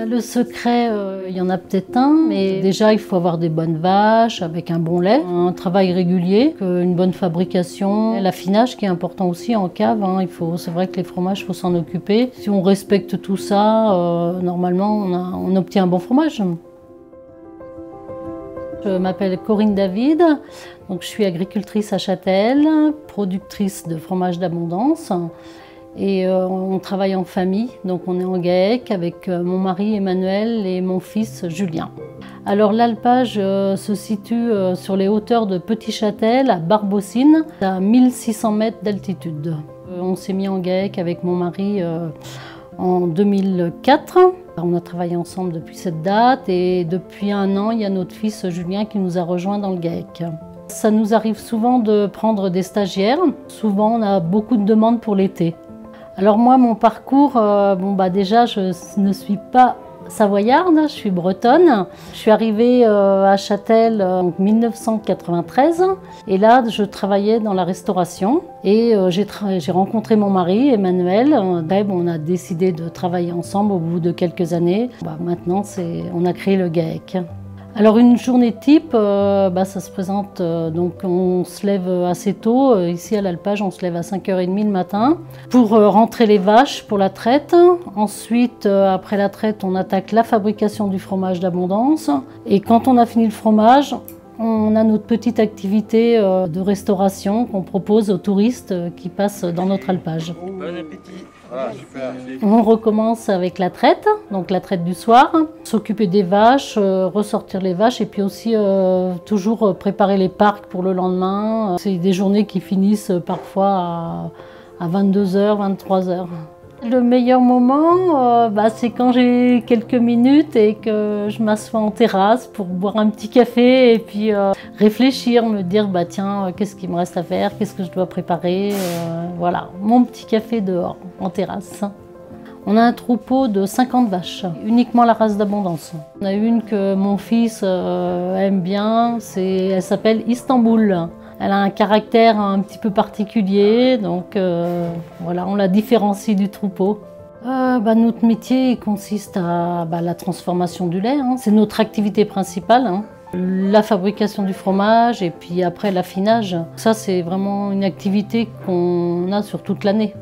Le secret, il y en a peut-être un, mais déjà il faut avoir des bonnes vaches avec un bon lait, un travail régulier, une bonne fabrication, l'affinage qui est important aussi en cave. C'est vrai que les fromages, il faut s'en occuper. Si on respecte tout ça, normalement on obtient un bon fromage. Je m'appelle Corinne David, donc je suis agricultrice à Châtel, productrice de fromage d'abondance. Et on travaille en famille, donc on est en GAEC avec mon mari Emmanuel et mon fils Julien. Alors l'alpage se situe sur les hauteurs de Petit Châtel à Barbossine, à 1600 mètres d'altitude. On s'est mis en GAEC avec mon mari en 2004. On a travaillé ensemble depuis cette date et depuis un an, il y a notre fils Julien qui nous a rejoints dans le GAEC. Ça nous arrive souvent de prendre des stagiaires. Souvent, on a beaucoup de demandes pour l'été. Alors moi, mon parcours, déjà, je ne suis pas savoyarde, je suis bretonne. Je suis arrivée à Châtel en 1993 et là, je travaillais dans la restauration et j'ai rencontré mon mari, Emmanuel. On a décidé de travailler ensemble au bout de quelques années. Maintenant, on a créé le GAEC. Alors une journée type, ça se présente, donc on se lève assez tôt, ici à l'alpage on se lève à 5h30 le matin pour rentrer les vaches pour la traite. Ensuite, après la traite, on attaque la fabrication du fromage d'abondance et quand on a fini le fromage, on a notre petite activité de restauration qu'on propose aux touristes qui passent dans notre alpage. Bon appétit. Voilà, super. On recommence avec la traite, donc la traite du soir, s'occuper des vaches, ressortir les vaches et puis aussi toujours préparer les parcs pour le lendemain. C'est des journées qui finissent parfois à 22h, 23h. Le meilleur moment, c'est quand j'ai quelques minutes et que je m'assois en terrasse pour boire un petit café et puis réfléchir, me dire tiens, qu'est-ce qu'il me reste à faire, qu'est-ce que je dois préparer. Voilà, mon petit café dehors, en terrasse. On a un troupeau de 50 vaches, uniquement la race d'abondance. On a une que mon fils aime bien, elle s'appelle Istanbul. Elle a un caractère un petit peu particulier, donc voilà, on la différencie du troupeau. Notre métier consiste à la transformation du lait, c'est notre activité principale. La fabrication du fromage et puis après l'affinage. Ça, c'est vraiment une activité qu'on a sur toute l'année.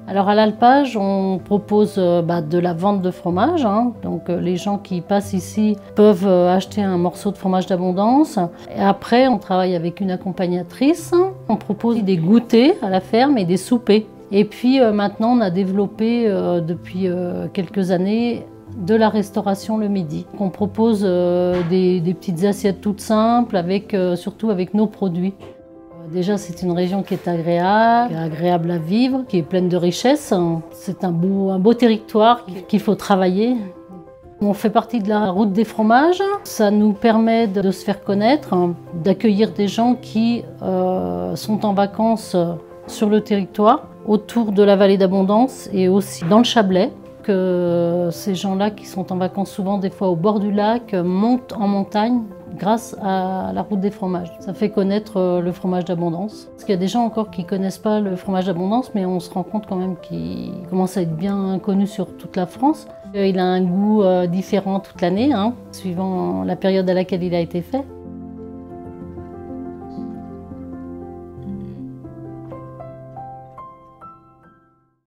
Alors à l'alpage, on propose de la vente de fromage. Donc les gens qui passent ici peuvent acheter un morceau de fromage d'abondance. Et après, on travaille avec une accompagnatrice. On propose des goûters à la ferme et des soupers. Et puis maintenant, on a développé depuis quelques années de la restauration le midi. On propose des petites assiettes toutes simples, surtout avec nos produits. Déjà, c'est une région qui est agréable à vivre, qui est pleine de richesses. C'est un beau territoire qu'il faut travailler. On fait partie de la route des fromages. Ça nous permet de se faire connaître, d'accueillir des gens qui sont en vacances sur le territoire, autour de la vallée d'Abondance et aussi dans le Chablais. Que ces gens-là qui sont en vacances souvent des fois au bord du lac montent en montagne grâce à la route des fromages. Ça fait connaître le fromage d'abondance. Parce qu'il y a des gens encore qui ne connaissent pas le fromage d'abondance, mais on se rend compte quand même qu'il commence à être bien connu sur toute la France. Il a un goût différent toute l'année, suivant la période à laquelle il a été fait.